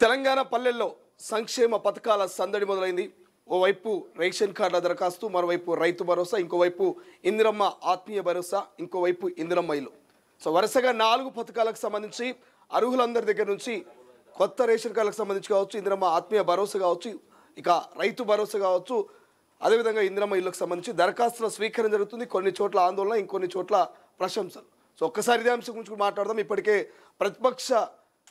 తెలంగాణ పల్లెల్లో సంక్షేమ పథకాల సందడి మొదలైంది. ఓవైపు రేషన్ కార్డుల దరఖాస్తు, మరోవైపు రైతు భరోసా, ఇంకోవైపు ఇందిరమ్మ ఆత్మీయ భరోసా, ఇంకోవైపు ఇందిరమ్మ ఇల్లు. సో వరుసగా 4 పథకాలకు సంబంధించి అర్హులందరి దగ్గర నుంచి కొత్త రేషన్ కార్డులకు సంబంధించి కావచ్చు, ఇందిరమ్మ ఆత్మీయ భరోసా కావచ్చు, ఇక రైతు భరోసా కావచ్చు, అదేవిధంగా ఇందిరమ్మ ఇల్లుకు సంబంధించి దరఖాస్తుల స్వీకరణ జరుగుతుంది. కొన్ని చోట్ల ఆందోళన, ఇంకొన్ని చోట్ల ప్రశంసలు. సో ఒక్కసారి ఇదే అంశం గురించి మాట్లాడదాం. ఇప్పటికే ప్రతిపక్ష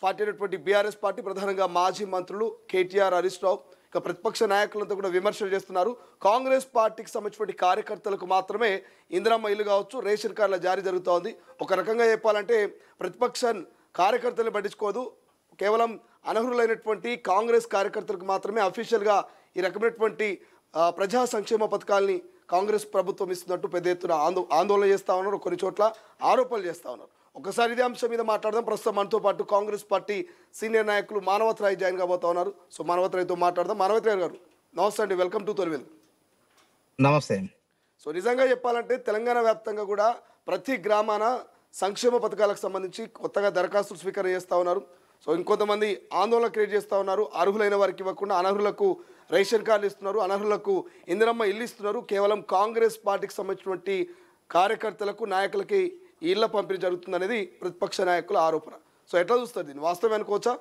పార్టీ అయినటువంటి బీఆర్ఎస్ పార్టీ, ప్రధానంగా మాజీ మంత్రులు కేటీఆర్, హరీష్ రావు, ఇక ప్రతిపక్ష నాయకులంతా కూడా విమర్శలు చేస్తున్నారు. కాంగ్రెస్ పార్టీకి సంబంధించినటువంటి కార్యకర్తలకు మాత్రమే ఇందిరమ్మ ఇల్లు కావచ్చు, రేషన్ కార్డుల జారీ జరుగుతూ ఉంది. ఒక రకంగా చెప్పాలంటే ప్రతిపక్షం కార్యకర్తలను పట్టించుకోదు, కేవలం అనర్హులైనటువంటి కాంగ్రెస్ కార్యకర్తలకు మాత్రమే అఫీషియల్గా ఈ రకమైనటువంటి ప్రజా సంక్షేమ పథకాలని కాంగ్రెస్ ప్రభుత్వం ఇస్తున్నట్టు పెద్ద ఎత్తున ఆందోళన చేస్తూ ఉన్నారు. కొన్ని చోట్ల ఆరోపణలు చేస్తూ ఉన్నారు. ఒకసారి ఇదే అంశం మీద మాట్లాడదాం. ప్రస్తుతం మనతో పాటు కాంగ్రెస్ పార్టీ సీనియర్ నాయకులు మానవత్ రాయ్ జాయిన్ కాబోతా ఉన్నారు. సో మానవత్ రాయ్తో మాట్లాడదాం. మానవత్ రాయ్ గారు నమస్తే అండి, వెల్కమ్ టు తొలివెల్. నమస్తే. సో నిజంగా చెప్పాలంటే తెలంగాణ వ్యాప్తంగా కూడా ప్రతి గ్రామాన సంక్షేమ పథకాలకు సంబంధించి కొత్తగా దరఖాస్తులు స్వీకరణ చేస్తూ ఉన్నారు. సో ఇంకొంతమంది ఆందోళన క్రియేట్ చేస్తూ ఉన్నారు. అర్హులైన వారికి ఇవ్వకుండా అనర్హులకు రేషన్ కార్డులు ఇస్తున్నారు, అనర్హులకు ఇందిరమ్మ ఇల్లు ఇస్తున్నారు. కేవలం కాంగ్రెస్ పార్టీకి సంబంధించినటువంటి కార్యకర్తలకు, నాయకులకి ఇళ్ల పంపిణీ జరుగుతుంది అనేది ప్రతిపక్ష నాయకుల ఆరోపణ. సో ఎట్లా చూస్తారు దీన్ని, వాస్తవం అనుకోవచ్చా?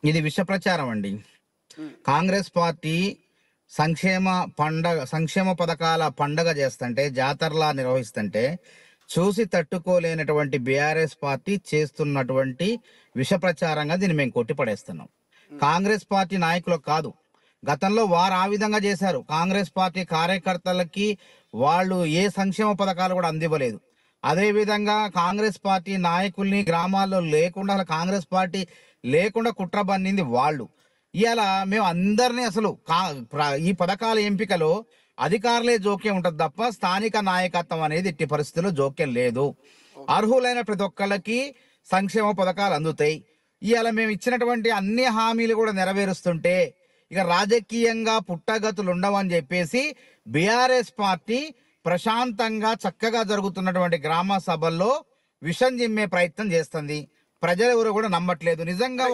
ఇది విష ప్రచారం అండి. కాంగ్రెస్ పార్టీ సంక్షేమ పథకాల పండగ చేస్తుంటే, జాతరలా నిర్వహిస్తుంటే చూసి తట్టుకోలేనటువంటి బీఆర్ఎస్ పార్టీ చేస్తున్నటువంటి విష ప్రచారంగా దీన్ని మేము కొట్టిపడేస్తున్నాం. కాంగ్రెస్ పార్టీ నాయకులకు కాదు, గతంలో వారు ఆ విధంగా చేశారు. కాంగ్రెస్ పార్టీ కార్యకర్తలకి వాళ్ళు ఏ సంక్షేమ పథకాలు కూడా అందివ్వలేదు. అదేవిధంగా కాంగ్రెస్ పార్టీ నాయకుల్ని గ్రామాల్లో లేకుండా, అసలు కాంగ్రెస్ పార్టీ లేకుండా కుట్ర బన్నింది వాళ్ళు. ఇవాళ మేము అందరినీ అసలు ఈ పథకాల ఎంపికలో అధికారులే జోక్యం ఉంటుంది తప్ప స్థానిక నాయకత్వం అనేది ఎట్టి పరిస్థితుల్లో జోక్యం లేదు. అర్హులైన ప్రతి ఒక్కళ్ళకి సంక్షేమ పథకాలు అందుతాయి. ఇవాళ మేము ఇచ్చినటువంటి అన్ని హామీలు కూడా నెరవేరుస్తుంటే ఇక రాజకీయంగా పుట్టగతులు ఉండవని చెప్పేసి బీఆర్ఎస్ పార్టీ ప్రశాంతంగా చక్కగా జరుగుతున్నటువంటి గ్రామ సభల్లో విషం జిమ్మే ప్రయత్నం చేస్తుంది. ప్రజలు ఎవరు కూడా నమ్మట్లేదు. నిజంగా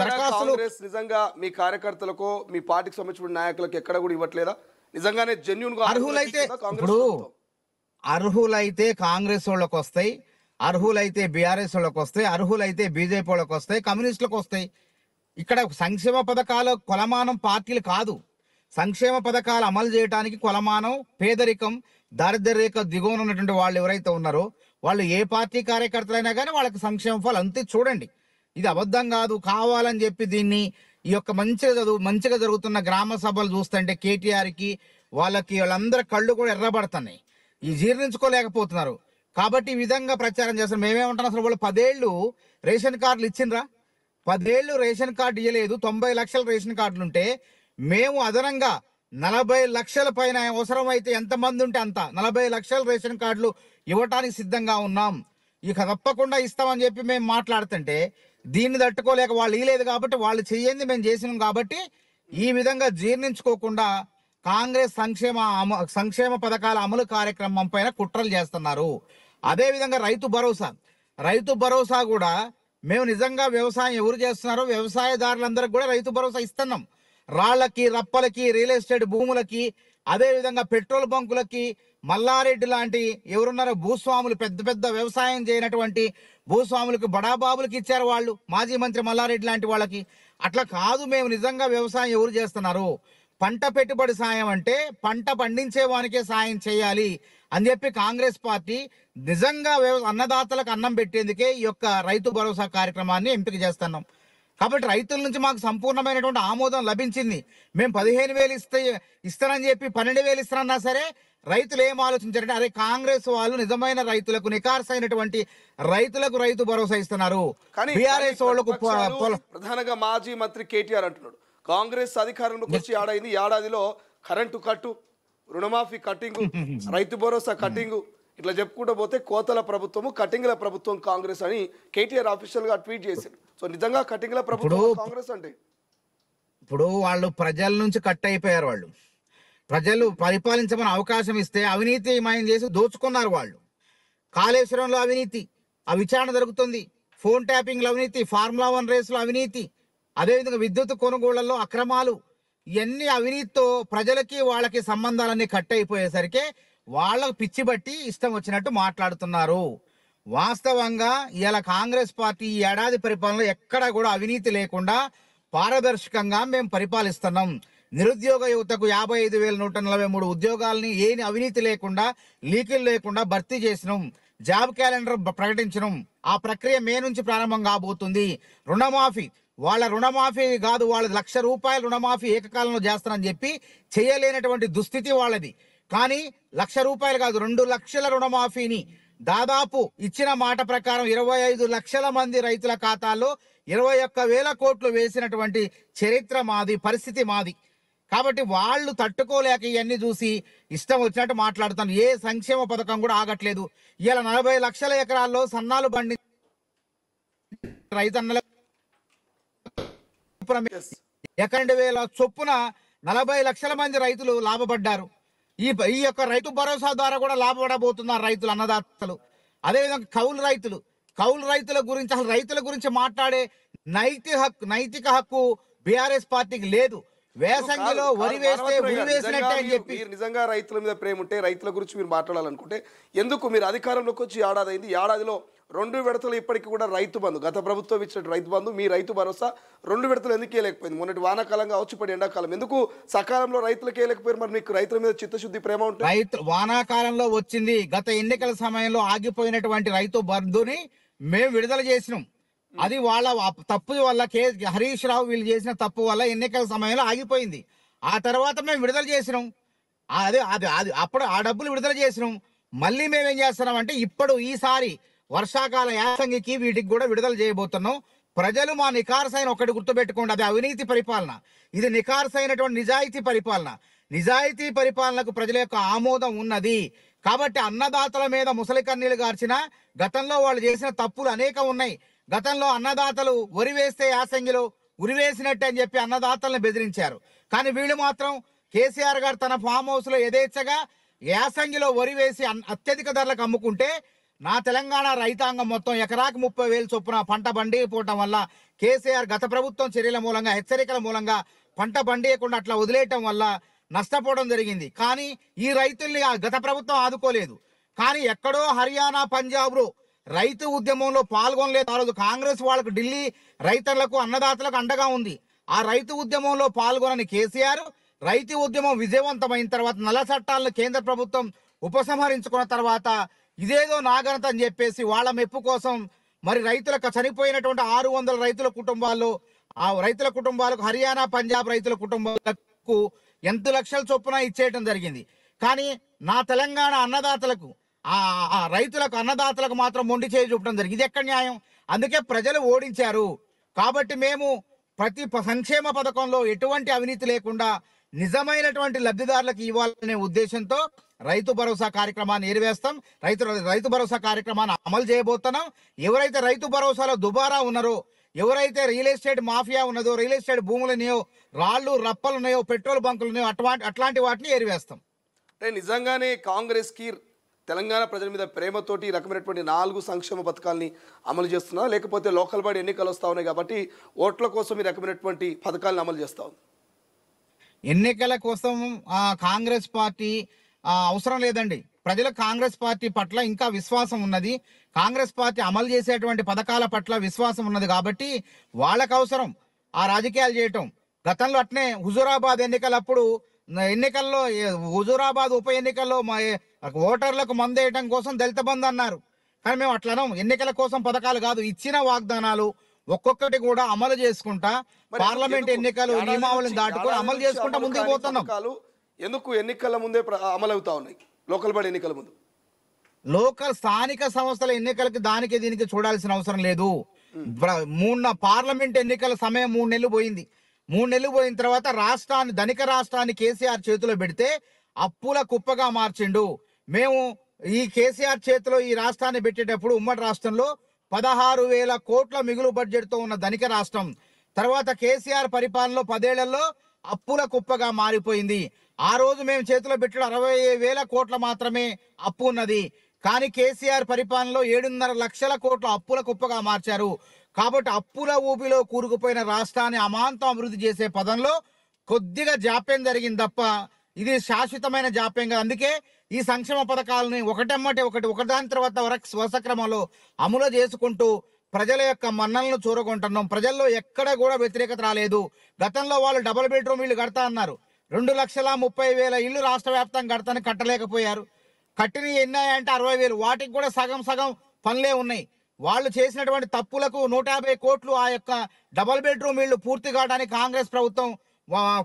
దరఖాస్తులు నిజంగా మీ కార్యకర్తలకు, మీ పార్టీకి సంబంధించిన నాయకులకు ఎక్కడ కూడా ఇవ్వట్లేదా? నిజంగానే జెన్యూన్ గా అర్హులైతే కాంగ్రెస్ వాళ్ళకి వస్తాయి, అర్హులైతే బీఆర్ఎస్ వాళ్ళకి వస్తాయి, అర్హులైతే బీజేపీ వాళ్ళకి వస్తాయి, కమ్యూనిస్టులకు వస్తాయి. ఇక్కడ సంక్షేమ పథకాల కొలమానం పార్టీలు కాదు. సంక్షేమ పథకాలు అమలు చేయడానికి కొలమానం పేదరికం, దారిద్ర్య రేఖ దిగువన ఉన్నటువంటి వాళ్ళు ఎవరైతే ఉన్నారో వాళ్ళు ఏ పార్టీ కార్యకర్తలైనా కానీ వాళ్ళకి సంక్షేమ ఫలం అంతే. చూడండి, ఇది అబద్ధం కాదు. కావాలని చెప్పి దీన్ని ఈ యొక్క మంచిగా జరుగుతున్న గ్రామ సభలు చూస్తుంటే కేటీఆర్కి వాళ్ళందరి కళ్ళు కూడా ఎర్రబడుతున్నాయి. ఈ జీర్ణించుకోలేకపోతున్నారు. కాబట్టి ఈ విధంగా ప్రచారం చేస్తారు. మేమేమంటున్నాం, అసలు వాళ్ళు 10 ఏళ్ళు రేషన్ కార్డులు ఇచ్చిండ్రా? 10 ఏళ్ళు రేషన్ కార్డు ఇవ్వలేదు. 90 లక్షల రేషన్ కార్డులు ఉంటే మేము అదనంగా 40 లక్షల పైన అవసరమైతే ఎంతమంది ఉంటే అంత 40 లక్షల రేషన్ కార్డులు ఇవ్వటానికి సిద్ధంగా ఉన్నాం. ఇక తప్పకుండా ఇస్తామని చెప్పి మేము మాట్లాడుతుంటే దీన్ని తట్టుకోలేక వాళ్ళు ఇవ్వలేదు కాబట్టి వాళ్ళు చెయ్యింది మేము చేసినాం కాబట్టి ఈ విధంగా జీర్ణించుకోకుండా కాంగ్రెస్ సంక్షేమ పథకాల అమలు కార్యక్రమం పైన కుట్రలు చేస్తున్నారు. అదేవిధంగా రైతు భరోసా కూడా మేము నిజంగా వ్యవసాయం ఎవరు చేస్తున్నారో వ్యవసాయదారులందరికీ కూడా రైతు భరోసా ఇస్తున్నాం. రాళ్లకి, రప్పలకి, రియల్ ఎస్టేట్ భూములకి, అదేవిధంగా పెట్రోల్ బంకులకి, మల్లారెడ్డి లాంటి ఎవరున్నారో భూస్వాములు, పెద్ద పెద్ద వ్యవసాయం చేయనటువంటి భూస్వాములకు, బడాబాబులకి ఇచ్చారు వాళ్ళు, మాజీ మంత్రి మల్లారెడ్డి లాంటి వాళ్ళకి. అట్లా కాదు, మేము నిజంగా వ్యవసాయం ఎవరు చేస్తున్నారు, పంట పెట్టుబడి సాయం అంటే పంట పండించే వానికే సాయం చేయాలి అని చెప్పి కాంగ్రెస్ పార్టీ నిజంగా అన్నదాతలకు అన్నం పెట్టేందుకే ఈ యొక్క రైతు భరోసా కార్యక్రమాన్ని ఎంపిక చేస్తున్నాం. కాబట్టి రైతుల నుంచి మాకు సంపూర్ణమైనటువంటి ఆమోదం లభించింది. మేము 15,000 ఇస్తానని చెప్పి 12,000 ఇస్తానన్నా సరే రైతులు ఏం ఆలోచించారంటే, అరే కాంగ్రెస్ వాళ్ళు నిజమైన రైతులకు, నికార్సైనటువంటి రైతులకు రైతు భరోసా ఇస్తున్నారు. బీఆర్ఎస్ వాళ్ళకు ప్రధానంగా మాజీ మంత్రి కేటీఆర్ అంటున్నాడు, కాంగ్రెస్ అధికారంలోకి వచ్చి ఏడాదిలో కరెంటు కట్టు, రుణమాఫీ కట్టింగు, రైతు భరోసా కట్టింగు, ఇట్లా చెప్పుకుంటూ పోతే కోతల ప్రభుత్వము, కటింగ్ల ప్రభుత్వం కాంగ్రెస్ అని కేటీఆర్ అఫీషియల్ గా ట్వీట్ చేశారు. సో నిజంగా కటింగ్ల ప్రభుత్వం కాంగ్రెస్ అంటే ఇప్పుడు వాళ్ళు ప్రజల నుంచి కట్ అయిపోయారు. వాళ్ళు ప్రజలు పరిపాలించమని అవకాశం ఇస్తే అవినీతిమయం చేసి దోచుకున్నారు వాళ్ళు. కాళేశ్వరంలో అవినీతి, ఆ విచారణ జరుగుతుంది. ఫోన్ ట్యాపింగ్లో అవినీతి, ఫార్ములా 1 రేసులో అవినీతి, అదేవిధంగా విద్యుత్ కొనుగోళ్లలో అక్రమాలు, ఇవన్నీ అవినీతితో ప్రజలకి వాళ్ళకి సంబంధాలన్నీ కట్ అయిపోయేసరికి వాళ్ళకు పిచ్చి బట్టి ఇష్టం వచ్చినట్టు మాట్లాడుతున్నారు. వాస్తవంగా ఇలా కాంగ్రెస్ పార్టీ ఈ ఏడాది పరిపాలనలో ఎక్కడా కూడా అవినీతి లేకుండా పారదర్శకంగా మేము పరిపాలిస్తున్నాం. నిరుద్యోగ యువతకు 55,143 ఉద్యోగాలని ఏని అవినీతి లేకుండా, లీకులు లేకుండా భర్తీ చేసినాం. జాబ్ క్యాలెండర్ ప్రకటించడం, ఆ ప్రక్రియ మే నుంచి ప్రారంభం కాబోతుంది. రుణమాఫీ, వాళ్ళ రుణమాఫీ కాదు, వాళ్ళ ₹1,00,000 రుణమాఫీ ఏకకాలంలో చేస్తానని చెప్పి చేయలేనటువంటి దుస్థితి వాళ్ళది. కానీ ₹1,00,000 కాదు, 2 లక్షల రుణమాఫీని దాదాపు ఇచ్చిన మాట ప్రకారం 25 లక్షల మంది రైతుల ఖాతాల్లో 21,000 కోట్లు వేసినటువంటి చరిత్ర మాది, పరిస్థితి మాది. కాబట్టి వాళ్ళు తట్టుకోలేక ఇవన్నీ చూసి ఇష్టం వచ్చినట్టు మాట్లాడుతాను. ఏ సంక్షేమ పథకం కూడా ఆగట్లేదు. ఇలా 40 లక్షల ఎకరాల్లో సన్నాలు బండి రైతన్నల ఎకరెండు వేల చొప్పున 40 లక్షల మంది రైతులు లాభపడ్డారు. ఈ యొక్క రైతు భరోసా ద్వారా కూడా లాభపడబోతున్నారు రైతులు, అన్నదాతలు. అదేవిధంగా కౌలు రైతుల గురించి, అసలు రైతుల గురించి మాట్లాడే నైతిక హక్కు బీఆర్ఎస్ పార్టీకి లేదు. వేసంగిలో వరి వేస్తే ఉరి వేసినట్టే అని చెప్పి, నిజంగా రైతుల మీద ప్రేమ ఉంటే, రైతుల గురించి మీరు మాట్లాడాలనుకుంటే ఎందుకు మీరు అధికారంలోకి వచ్చి ఏడాది అయింది, ఏడాదిలో 2 విడతలు ఇప్పటికి కూడా రైతు బంధు, గత ప్రభుత్వం ఇచ్చిన రైతు బంధు, మీ రైతు భరోసా 2 విడతలు ఎందుకు వేయలేకపోయింది? మొన్నటి వానాకాలం కావచ్చు, ఇప్పుడు ఎండాకాలం ఎందుకు సకాలంలో రైతులకు వేయలేకపోయారు? మరి మీకు రైతుల మీద చిత్తశుద్ధి ప్రేమ ఉంటుంది. రైతు వానాకాలంలో వచ్చింది, గత ఎన్నికల సమయంలో ఆగిపోయినటువంటి రైతు బంధుని మేము విడుదల చేసినాం. అది వాళ్ళ తప్పు వల్ల, హరీష్ రావు వీళ్ళు చేసిన తప్పు వల్ల ఎన్నికల సమయంలో ఆగిపోయింది. ఆ తర్వాత మేము విడుదల చేసినాం. అప్పుడు ఆ డబ్బులు విడుదల చేసినాం. మళ్ళీ మేము ఏం చేస్తున్నాం అంటే, ఇప్పుడు ఈసారి వర్షాకాల యాసంగికి వీటికి కూడా విడుదల చేయబోతున్నాం. ప్రజలు మా నికార్సైన ఒకటి గుర్తుపెట్టుకోండి, అది అవినీతి పరిపాలన, ఇది నికార్సైనటువంటి నిజాయితీ పరిపాలన. నిజాయితీ పరిపాలనకు ప్రజల యొక్క ఆమోదం ఉన్నది. కాబట్టి అన్నదాతల మీద ముసలి కన్నీళ్లు గార్చిన గతంలో వాళ్ళు చేసిన తప్పులు అనేకం ఉన్నాయి. గతంలో అన్నదాతలు వరి వేస్తే యాసంగిలో ఉరివేసినట్టు అని చెప్పి అన్నదాతలను బెదిరించారు. కానీ వీళ్ళు మాత్రం కేసీఆర్ గారు తన ఫామ్ హౌస్ లో యథేచ్ఛగా యాసంగిలో వరి వేసి అత్యధిక ధరలకు అమ్ముకుంటే, నా తెలంగాణ రైతాంగం మొత్తం ఎకరాకు 30,000 చొప్పున పంట బండిపోవటం వల్ల, కేసీఆర్ గత ప్రభుత్వం చర్యల మూలంగా, హెచ్చరికల మూలంగా పంట బండియకుండా అట్లా వదిలేయటం వల్ల నష్టపోవడం జరిగింది. కానీ ఈ రైతుల్ని గత ప్రభుత్వం ఆదుకోలేదు. కానీ ఎక్కడో హర్యానా, పంజాబ్లో రైతు ఉద్యమంలో పాల్గొనలేదు. ఆ రోజు కాంగ్రెస్ వాళ్ళకు, ఢిల్లీ రైతులకు, అన్నదాతలకు అండగా ఉంది. ఆ రైతు ఉద్యమంలో పాల్గొనని కేసీఆర్ రైతు ఉద్యమం విజయవంతమైన తర్వాత, నల్ల చట్టాలను కేంద్ర ప్రభుత్వం ఉపసంహరించుకున్న తర్వాత ఇదేదో నాగనత అని చెప్పేసి వాళ్ళ మెప్పు కోసం మరి రైతులకు, చనిపోయినటువంటి 600 రైతుల కుటుంబాల్లో, ఆ రైతుల కుటుంబాలకు, హర్యానా, పంజాబ్ రైతుల కుటుంబాలకు ఎంత లక్షల చొప్పున ఇచ్చేయటం జరిగింది. కానీ నా తెలంగాణ అన్నదాతలకు, ఆ రైతులకు, అన్నదాతలకు మాత్రం మొండి చేయి చూపడం జరిగింది. ఇది ఎక్కడ న్యాయం? అందుకే ప్రజలు ఓడించారు. కాబట్టి మేము ప్రతి సంక్షేమ పథకంలో ఎటువంటి అవినీతి లేకుండా నిజమైనటువంటి లబ్ధిదారులకు ఇవ్వాలనే ఉద్దేశంతో రైతు భరోసా కార్యక్రమాన్ని ఏరివేస్తాం. రైతు భరోసా కార్యక్రమాన్ని అమలు చేయబోతున్నాం. ఎవరైతే రైతు భరోసాలో దుబారా ఉన్నారో, ఎవరైతే రియల్ ఎస్టేట్ మాఫియా ఉన్నదో, రియల్ ఎస్టేట్ భూములు ఉన్నాయో, రాళ్ళు రప్పలు ఉన్నాయో, పెట్రోల్ బంకులు ఉన్నాయో, అట్లాంటి వాటిని ఏరివేస్తాం. అంటే నిజంగానే కాంగ్రెస్కి తెలంగాణ ప్రజల మీద ప్రేమతోటి ఈ రకమైనటువంటి 4 సంక్షేమ పథకాలని అమలు చేస్తున్నా, లేకపోతే లోకల్ బాడీ ఎన్నికలు వస్తూ ఉన్నాయి కాబట్టి ఓట్ల కోసం ఈ రకమైనటువంటి పథకాలను అమలు చేస్తా ఉంది? ఎన్నికల కోసం కాంగ్రెస్ పార్టీ అవసరం లేదండి. ప్రజలకు కాంగ్రెస్ పార్టీ పట్ల ఇంకా విశ్వాసం ఉన్నది. కాంగ్రెస్ పార్టీ అమలు చేసేటువంటి పథకాల పట్ల విశ్వాసం ఉన్నది కాబట్టి వాళ్ళకు అవసరం ఆ రాజకీయాలు చేయటం. గతంలో అట్నే హుజూరాబాద్ ఎన్నికల్లో హుజూరాబాద్ ఉప ఎన్నికల్లో ఓటర్లకు మందేయటం కోసం దళిత బంధు అన్నారు. కానీ మేము అట్లనం. ఎన్నికల కోసం పథకాలు కాదు, ఇచ్చిన వాగ్దానాలు ఒక్కొక్కటి కూడా అమలు చేసుకుంటా, పార్లమెంట్ ఎన్నికలు నియమావళిని దాటుకొని అమలు చేసుకుంటా ముందుకు పోతున్నాం. ఎందుకు ఎన్నికల ముందే అమలు అవుతా ఉన్నాయి? లోకల్ బాడీ ఎన్నికల ముందు, స్థానిక సంస్థల ఎన్నికలకి దానికి దీనికి చూడాల్సిన అవసరం లేదు. పార్లమెంట్ ఎన్నికల సమయం 3 నెలలు పోయింది. 3 నెలలు పోయిన తర్వాత ధనిక రాష్ట్రాన్ని కేసీఆర్ చేతిలో పెడితే అప్పుల కుప్పగా మార్చిండు. మేము ఈ కేసీఆర్ చేతిలో ఈ రాష్ట్రాన్ని పెట్టేటప్పుడు ఉమ్మడి రాష్ట్రంలో 16,000 కోట్ల మిగులు బడ్జెట్ తో ఉన్న ధనిక రాష్ట్రం తర్వాత కేసీఆర్ పరిపాలనలో 10 ఏళ్లలో అప్పుల కుప్పగా మారిపోయింది. ఆ రోజు మేము చేతిలో పెట్టడం 60,000 కోట్ల మాత్రమే అప్పు ఉన్నది. కానీ కేసీఆర్ పరిపాలనలో 7.5 లక్షల కోట్ల అప్పుల కుప్పగా మార్చారు. కాబట్టి అప్పుల ఊపిలో కూరుకుపోయిన రాష్ట్రాన్ని అమాంతం అభివృద్ధి చేసే పదంలో కొద్దిగా జాప్యం జరిగింది తప్ప ఇది శాశ్వతమైన జాప్యం కాదు. అందుకే ఈ సంక్షేమ పథకాలని ఒకటెమ్మటి ఒకదాని తర్వాత వరుస క్రమంలో అమలు చేసుకుంటూ ప్రజల యొక్క మన్నలను చూరగొంటున్నాం. ప్రజల్లో ఎక్కడ కూడా వ్యతిరేకత రాలేదు. గతంలో వాళ్ళు డబుల్ బెడ్రూమ్ ఇల్లు కడతా అన్నారు. 2,30,000 ఇల్లు రాష్ట్ర వ్యాప్తంగా కట్టలేకపోయారు. కట్టినవి ఎన్నాయంటే 60,000. వాటికి కూడా సగం సగం పనులే ఉన్నాయి. వాళ్ళు చేసినటువంటి తప్పులకు 150 కోట్లు ఆ యొక్క డబుల్ బెడ్రూమ్ ఇళ్లు పూర్తి కావడానికి కాంగ్రెస్ ప్రభుత్వం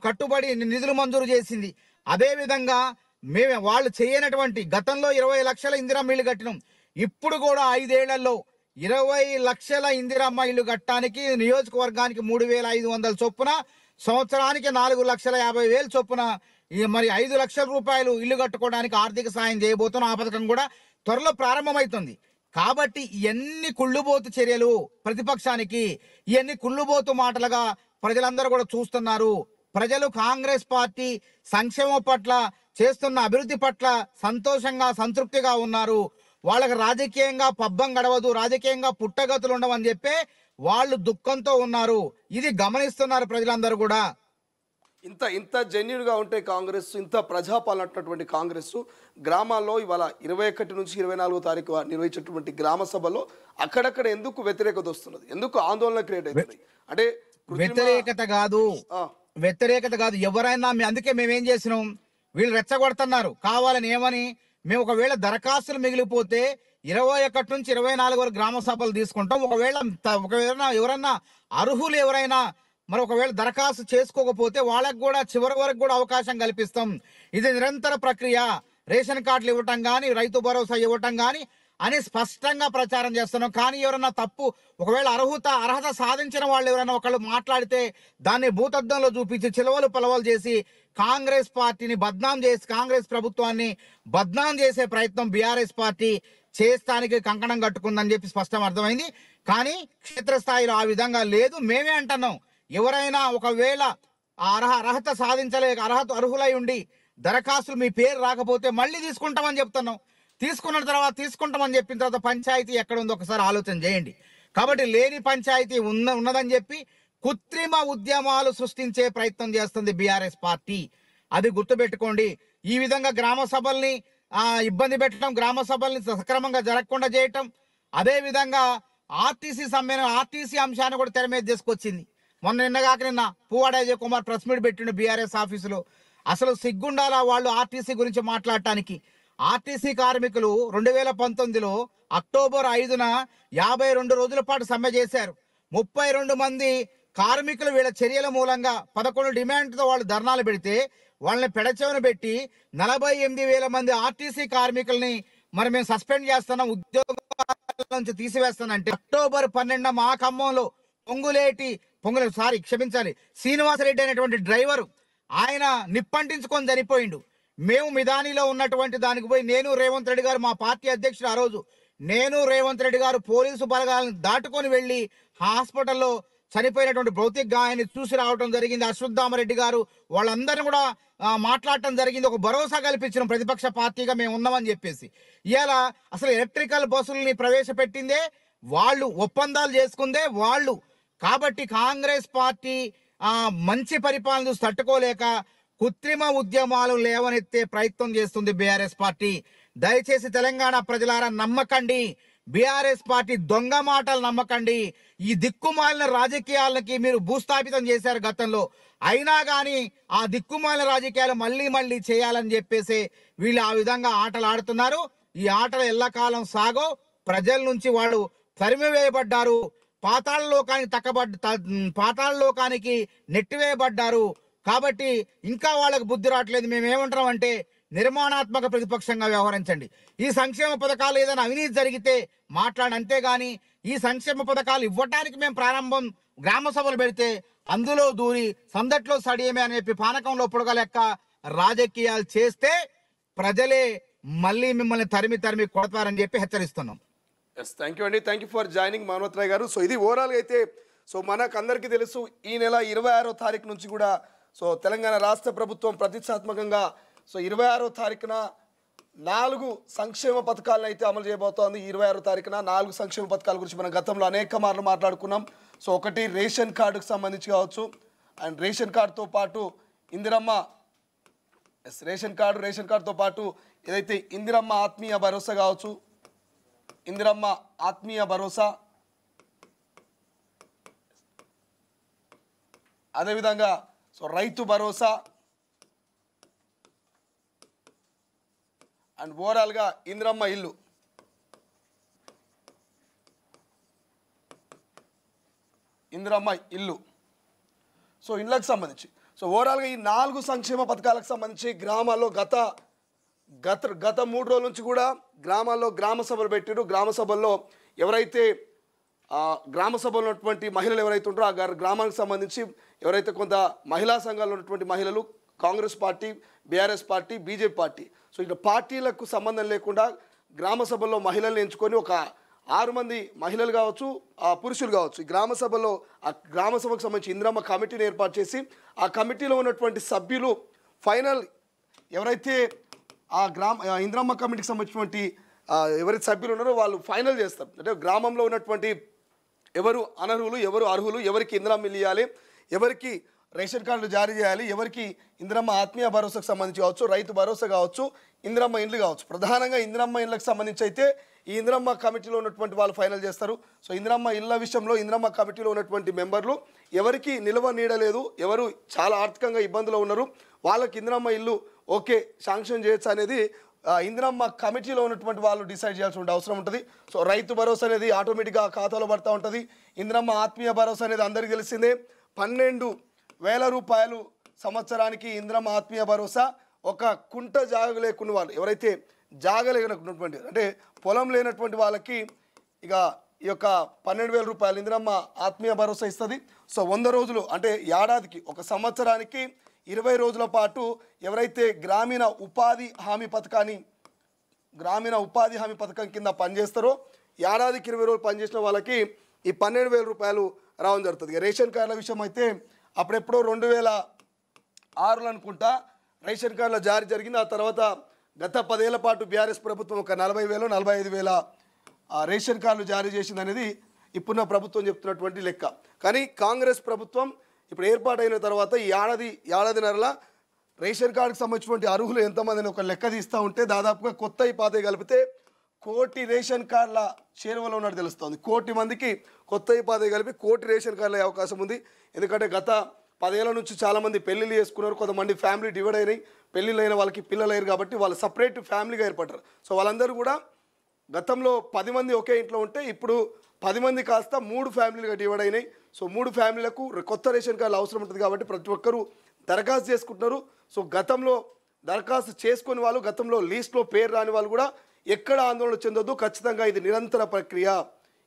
కట్టుబడి నిధులు మంజూరు చేసింది. అదే విధంగా వాళ్ళు చేయనటువంటి గతంలో 20 లక్షల ఇందిరమ్మ ఇల్లు కట్టినాం. ఇప్పుడు కూడా 5 ఏళ్లలో 20 లక్షల ఇందిరమ్మ ఇల్లు కట్టడానికి నియోజకవర్గానికి 3,500 చొప్పున, సంవత్సరానికి 4,50,000 చొప్పున మరి 5 లక్షల రూపాయలు ఇల్లు కట్టుకోవడానికి ఆర్థిక సాయం చేయబోతున్న ఆ పథకం కూడా త్వరలో ప్రారంభమవుతుంది. కాబట్టి ఇవన్నీ కుళ్ళుబోతు చర్యలు ప్రతిపక్షానికి, ఇవన్నీ కుళ్ళుబోతు మాటలుగా ప్రజలందరూ కూడా చూస్తున్నారు. ప్రజలు కాంగ్రెస్ పార్టీ సంక్షేమం పట్ల, చేస్తున్న అభివృద్ధి పట్ల సంతోషంగా సంతృప్తిగా ఉన్నారు. వాళ్ళకి రాజకీయంగా పబ్బం గడవదు, రాజకీయంగా పుట్టగతులు ఉండవని చెప్పి వాళ్ళు దుఃఖంతో ఉన్నారు. ఇది గమనిస్తున్నారు ప్రజలందరూ కూడా. ఇంత ఇంత జెన్యున్గా ఉంటే కాంగ్రెస్, ఇంత ప్రజాపాలన ఉన్నటువంటి కాంగ్రెస్ గ్రామాల్లో ఇవాళ 21 నుంచి 24వ తారీఖు నిర్వహించేటువంటి గ్రామ సభలో అక్కడక్కడ ఎందుకు వ్యతిరేకత వస్తున్నది? ఎందుకు ఆందోళన క్రియేట్ అవుతుంది? అంటే వ్యతిరేకత కాదు ఎవరైనా. అందుకే మేమేం చేసినాం, వీళ్ళు రెచ్చగొడుతున్నారు కావాలని. ఏమని? మేము ఒకవేళ దరఖాస్తులు మిగిలిపోతే 21 నుంచి 24 వరకు గ్రామ సభలు తీసుకుంటాం. ఒకవేళ ఎవరన్నా అర్హులు ఎవరైనా మరి ఒకవేళ దరఖాస్తు చేసుకోకపోతే వాళ్ళకు కూడా చివరి వరకు కూడా అవకాశం కల్పిస్తాం. ఇది నిరంతర ప్రక్రియ. రేషన్ కార్డులు ఇవ్వటం కానీ, రైతు భరోసా ఇవ్వటం కానీ అని స్పష్టంగా ప్రచారం చేస్తున్నాం. కానీ ఎవరన్నా తప్పు, ఒకవేళ అర్హత సాధించిన వాళ్ళు ఎవరైనా ఒకళ్ళు మాట్లాడితే దాన్ని భూతద్దంలో చూపించి చిలవలు పలవలు చేసి కాంగ్రెస్ పార్టీని బద్నాం చేసి, కాంగ్రెస్ ప్రభుత్వాన్ని బద్నాం చేసే ప్రయత్నం బీఆర్ఎస్ పార్టీ చేస్తానికి కంకణం కట్టుకుందని చెప్పి స్పష్టం అర్థమైంది. కానీ క్షేత్రస్థాయిలో ఆ విధంగా లేదు. మేమే అంటున్నాం, ఎవరైనా ఒకవేళ అర్హత అర్హులై ఉండి దరఖాస్తులు మీ పేరు రాకపోతే మళ్ళీ తీసుకుంటామని చెప్తున్నాం. తీసుకుంటామని చెప్పిన తర్వాత పంచాయతీ ఎక్కడ ఉందో ఒకసారి ఆలోచన చేయండి. కాబట్టి లేని పంచాయతీ ఉన్నదని చెప్పి కృత్రిమ ఉద్యమాలు సృష్టించే ప్రయత్నం చేస్తుంది బీఆర్ఎస్ పార్టీ. అది గుర్తుపెట్టుకోండి. ఈ విధంగా గ్రామ సభల్ని ఇబ్బంది పెట్టడం, గ్రామ సభల్ని సక్రమంగా జరగకుండా చేయటం, అదే విధంగా ఆర్టీసీ అంశాన్ని కూడా తెర మీద తీసుకొచ్చింది. నిన్న పువ్వాడ అజయ్ కుమార్ ప్రెస్ మీట్ పెట్టిండు బీఆర్ఎస్ ఆఫీసులో. అసలు సిగ్గుండాలా వాళ్ళు ఆర్టీసీ గురించి మాట్లాడటానికి? ఆర్టీసీ కార్మికులు 2019లో అక్టోబర్ 5న 52 రోజుల పాటు సమ్మె చేశారు. 32 మంది కార్మికులు వీళ్ళ చర్యల మూలంగా 11 డిమాండ్తో వాళ్ళు ధర్నాలు పెడితే వాళ్ళని పెడచెవిన పెట్టి 48,000 మంది ఆర్టీసీ కార్మికుల్ని మరి మేము సస్పెండ్ చేస్తున్నాం, ఉద్యోగాల నుంచి తీసివేస్తానంటే అక్టోబర్ 12న మా ఖమ్మంలో శ్రీనివాసరెడ్డి అనేటువంటి డ్రైవరు ఆయన నిప్పంటించుకొని చనిపోయిండు. మేము మిదానిలో ఉన్నటువంటి దానికి పోయి నేను రేవంత్ రెడ్డి గారు, మా పార్టీ అధ్యక్షుడు ఆ రోజు నేను రేవంత్ రెడ్డి గారు పోలీసు బలగాలను దాటుకొని వెళ్ళి హాస్పిటల్లో చనిపోయినటువంటి భౌతిక గాయాన్ని చూసి రావడం జరిగింది. అశ్వత్థామరెడ్డి గారు వాళ్ళందరినీ కూడా మాట్లాడటం జరిగింది. ఒక భరోసా కల్పించిన ప్రతిపక్ష పార్టీగా మేము ఉన్నామని చెప్పేసి. ఇవాళ అసలు ఎలక్ట్రికల్ బస్సులని ప్రవేశపెట్టిందే వాళ్ళు, ఒప్పందాలు చేసుకుందే వాళ్ళు. కాబట్టి కాంగ్రెస్ పార్టీ మంచి పరిపాలన చూసి తట్టుకోలేక కృత్రిమ ఉద్యమాలు లేవనెత్తే ప్రయత్నం చేస్తుంది బీఆర్ఎస్ పార్టీ. దయచేసి తెలంగాణ ప్రజలారా నమ్మకండి, బీఆర్ఎస్ పార్టీ దొంగ మాటలు నమ్మకండి. ఈ దిక్కుమాలిన రాజకీయాలకి మీరు భూస్థాపితం చేశారు గతంలో. అయినా కానీ ఆ దిక్కుమాలిన రాజకీయాలు మళ్ళీ చేయాలని చెప్పేసి వీళ్ళు ఆ విధంగా ఆటలు ఆడుతున్నారు. ఈ ఆటలు ఎల్లకాలం సాగో. ప్రజల నుంచి వాళ్ళు తరిమివేయబడ్డారు, పాతాళ లోకానికి నెట్టివేయబడ్డారు. కాబట్టి ఇంకా వాళ్ళకి బుద్ధి రావట్లేదు. మేమేమంటాం అంటే నిర్మాణాత్మక ప్రతిపక్షంగా వ్యవహరించండి. ఈ సంక్షేమ పథకాలు ఏదైనా అవినీతి జరిగితే మాట్లాడి, అంతేగాని ఈ సంక్షేమ పథకాలు ఇవ్వటానికి మేము ప్రారంభం గ్రామ సభలు పెడితే అందులో దూరి సందట్లో సడియమే అని చెప్పి పానకంలో పొడగలెక్క రాజకీయాలు చేస్తే ప్రజలే మళ్ళీ మిమ్మల్ని తరిమి కొడతారని చెప్పి హెచ్చరిస్తున్నాం. ఎస్, థ్యాంక్ యూ అండి. థ్యాంక్ యూ ఫర్ జాయినింగ్ మానవత్రాయ్ గారు. సో ఇది ఓవరాల్గా అయితే మనకు అందరికీ తెలుసు, ఈ నెల 26వ తారీఖు నుంచి కూడా తెలంగాణ రాష్ట్ర ప్రభుత్వం ప్రతిష్టాత్మకంగా 26వ తారీఖున 4 సంక్షేమ పథకాలను అయితే అమలు చేయబోతోంది. 26 తారీఖున 4 సంక్షేమ పథకాల గురించి మనం గతంలో అనేక మార్లు మాట్లాడుకున్నాం. సో ఒకటి రేషన్ కార్డుకు సంబంధించి కావచ్చు, అండ్ రేషన్ కార్డుతో పాటు ఇందిరమ్మ రేషన్ కార్డుతో పాటు ఏదైతే ఇందిరమ్మ ఆత్మీయ భరోసా కావచ్చు, ఇందిరమ్మ ఆత్మీయ భరోసా, అదేవిధంగా సో రైతు భరోసా అండ్ ఓవరాల్గా ఇందిరమ్మ ఇల్లు. సో ఇళ్ళకి సంబంధించి సో ఓవరాల్గా ఈ 4 సంక్షేమ పథకాలకు సంబంధించి గ్రామాల్లో గత 3 రోజుల నుంచి కూడా గ్రామాల్లో గ్రామ సభలు పెట్టారు. గ్రామ సభల్లో ఎవరైతే గ్రామ సభలో ఉన్నటువంటి మహిళలు ఎవరైతే ఉంటారో ఆ గ్రామానికి సంబంధించి ఎవరైతే కొంత మహిళా సంఘాల్లో ఉన్నటువంటి మహిళలు, Congress party, BRS party, BJP party, so ఇక్కడ పార్టీలకు సంబంధం లేకుండా గ్రామ సభల్లో మహిళల్ని ఎంచుకొని ఒక 6 మంది మహిళలు కావచ్చు, పురుషులు కావచ్చు, ఈ గ్రామ సభలో ఆ గ్రామ సభకు సంబంధించి ఇందిరమ్మ కమిటీని ఏర్పాటు చేసి ఆ కమిటీలో ఉన్నటువంటి సభ్యులు ఫైనల్ ఎవరైతే ఆ ఇందిరమ్మ కమిటీకి సంబంధించినటువంటి ఎవరైతే సభ్యులు ఉన్నారో వాళ్ళు ఫైనల్ చేస్తారు. అంటే గ్రామంలో ఉన్నటువంటి ఎవరు అనర్హులు, ఎవరు అర్హులు, ఎవరికి ఇందిరమ్మ ఇల్లు ఇవ్వాలి, ఎవరికి రేషన్ కార్డులు జారీ చేయాలి, ఎవరికి ఇందిరమ్మ ఆత్మీయ భరోసాకు సంబంధించి కావచ్చు, రైతు భరోసా కావచ్చు, ఇందిరమ్మ ఇండ్లు కావచ్చు. ప్రధానంగా ఇందిరమ్మ ఇండ్లకు సంబంధించి అయితే ఈ ఇందిరమ్మ కమిటీలో ఉన్నటువంటి వాళ్ళు ఫైనల్ చేస్తారు. సో ఇందిరమ్మ ఇళ్ళ విషయంలో ఇందిరమ్మ కమిటీలో ఉన్నటువంటి మెంబర్లు ఎవరికి నిల్వ నీడలేదు, ఎవరు చాలా ఆర్థికంగా ఇబ్బందులు ఉన్నారు, వాళ్ళకి ఇందిరమ్మ ఇల్లు ఓకే శాంక్షన్ చేయొచ్చు అనేది ఇందిరమ్మ కమిటీలో ఉన్నటువంటి వాళ్ళు డిసైడ్ చేయాల్సిన అవసరం ఉంటుంది. సో రైతు భరోసా అనేది ఆటోమేటిక్గా ఖాతాలో పడుతూ ఉంటుంది. ఇందిరమ్మ ఆత్మీయ భరోసా అనేది అందరికీ తెలిసిందే. 12,000 రూపాయలు సంవత్సరానికి ఇందిరమ్మ ఆత్మీయ భరోసా. ఒక కుంట జాగ లేకున్న వాళ్ళు ఎవరైతే జాగ లేనటువంటి అంటే పొలం లేనటువంటి వాళ్ళకి ఇక ఈ యొక్క 12,000 రూపాయలు ఇందిరమ్మ ఆత్మీయ భరోసా ఇస్తుంది. సో 100 రోజులు అంటే ఏడాదికి, ఒక సంవత్సరానికి 20 రోజుల పాటు ఎవరైతే గ్రామీణ ఉపాధి హామీ పథకం కింద పనిచేస్తారో ఏడాదికి 20 రోజులు పనిచేసిన వాళ్ళకి ఈ 12,000 రూపాయలు రావడం జరుగుతుంది. రేషన్ కార్డుల విషయం అయితే అప్పుడెప్పుడో 2006లో అనుకుంటా రేషన్ కార్డుల జారీ జరిగింది. ఆ తర్వాత గత 10 ఏళ్ల పాటు బీఆర్ఎస్ ప్రభుత్వం ఒక 40,000 45,000 రేషన్ కార్డులు జారీ చేసింది అనేది ఇప్పుడున్న ప్రభుత్వం చెప్తున్నటువంటి లెక్క. కానీ కాంగ్రెస్ ప్రభుత్వం ఇప్పుడు ఏర్పాటైన తర్వాత ఈ ఏడాదిన్నరల రేషన్ కార్డుకు సంబంధించినటువంటి అర్హులు ఎంతమందిని ఒక లెక్క తీస్తూ ఉంటే దాదాపుగా కొత్త పాత కలిపితే 1 కోటి రేషన్ కార్డుల చేరువలో ఉన్నట్టు తెలుస్తుంది. 1 కోటి మందికి కొత్త పాత కలిపి 1 కోటి రేషన్ కార్డులు అయ్యే అవకాశం ఉంది. ఎందుకంటే గత 10 ఏళ్ల నుంచి చాలామంది పెళ్ళిళ్ళు చేసుకున్నారు, కొంతమంది ఫ్యామిలీ డివైడ్ అయినాయి, పెళ్ళిళ్ళు అయిన వాళ్ళకి పిల్లలు అయ్యారు కాబట్టి వాళ్ళు సపరేట్ ఫ్యామిలీగా ఏర్పడ్డారు. సో వాళ్ళందరూ కూడా గతంలో 10 మంది ఒకే ఇంట్లో ఉంటే ఇప్పుడు 10 మంది కాస్త 3 ఫ్యామిలీలుగా డివైడ్ అయినాయి. సో 3 ఫ్యామిలీలకు కొత్త రేషన్ కార్డులు అవసరం ఉంటుంది కాబట్టి ప్రతి ఒక్కరూ దరఖాస్తు చేసుకుంటున్నారు. సో గతంలో దరఖాస్తు చేసుకుని వాళ్ళు, గతంలో లీస్ట్లో పేరు రాని వాళ్ళు కూడా ఎక్కడ ఆందోళన చెందొద్దు. ఖచ్చితంగా ఇది నిరంతర ప్రక్రియ,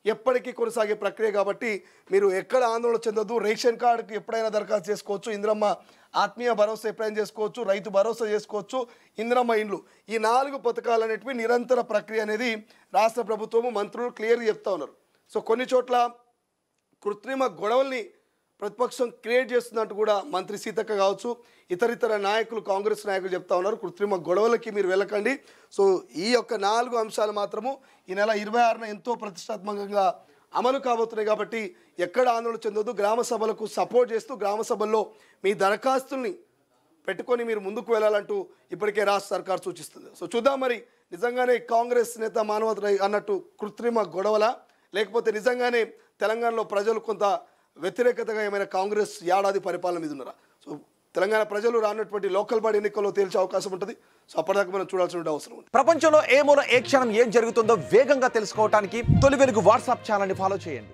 ఎప్పటికీ కొనసాగే ప్రక్రియ కాబట్టి మీరు ఎక్కడ ఆందోళన చెందొద్దు. రేషన్ కార్డుకి ఎప్పుడైనా దరఖాస్తు చేసుకోవచ్చు, ఇందిరమ్మ ఆత్మీయ భరోసా ఎప్పుడైనా చేసుకోవచ్చు, రైతు భరోసా చేసుకోవచ్చు, ఇందిరమ్మ ఇండ్లు, ఈ 4 పథకాలు అనేటివి నిరంతర ప్రక్రియ అనేది రాష్ట్ర ప్రభుత్వము మంత్రులు క్లియర్గా చెప్తా ఉన్నారు. సో కొన్ని చోట్ల కృత్రిమ గొడవల్ని ప్రతిపక్షం క్రియేట్ చేస్తున్నట్టు కూడా మంత్రి సీతక్క కావచ్చు, ఇతర నాయకులు, కాంగ్రెస్ నాయకులు చెప్తా ఉన్నారు. కృత్రిమ గొడవలకి మీరు వెళ్ళకండి. సో ఈ యొక్క 4 అంశాలు మాత్రము ఈ నెల 26న ఎంతో ప్రతిష్టాత్మకంగా అమలు కాబోతున్నాయి కాబట్టి ఎక్కడ ఆందోళన చెందొద్దు. గ్రామ సభలకు సపోర్ట్ చేస్తూ గ్రామ సభల్లో మీ దరఖాస్తుల్ని పెట్టుకొని మీరు ముందుకు వెళ్ళాలంటూ ఇప్పటికే రాష్ట్ర సర్కార్ సూచిస్తుంది. సో చూద్దాం మరి నిజంగానే కాంగ్రెస్ నేత మానవత అన్నట్టు కృత్రిమ గొడవల, లేకపోతే నిజంగానే తెలంగాణలో ప్రజలు కొంత వ్యతిరేకతగా ఏమైనా కాంగ్రెస్ ఏడాది పరిపాలన మీద ఉన్నారా? సో తెలంగాణ ప్రజలు రానటువంటి లోకల్ బాడీ ఎన్నికల్లో తేల్చే అవకాశం ఉంటుంది. సో అప్పటిదాకా మనం చూడాల్సిన అవసరం ఉంది. ప్రపంచంలో ఏ మూల ఏ క్షణం ఏం జరుగుతుందో వేగంగా తెలుసుకోవడానికి తొలి వెలుగు వాట్సాప్ ఛానల్ని ఫాలో చేయండి.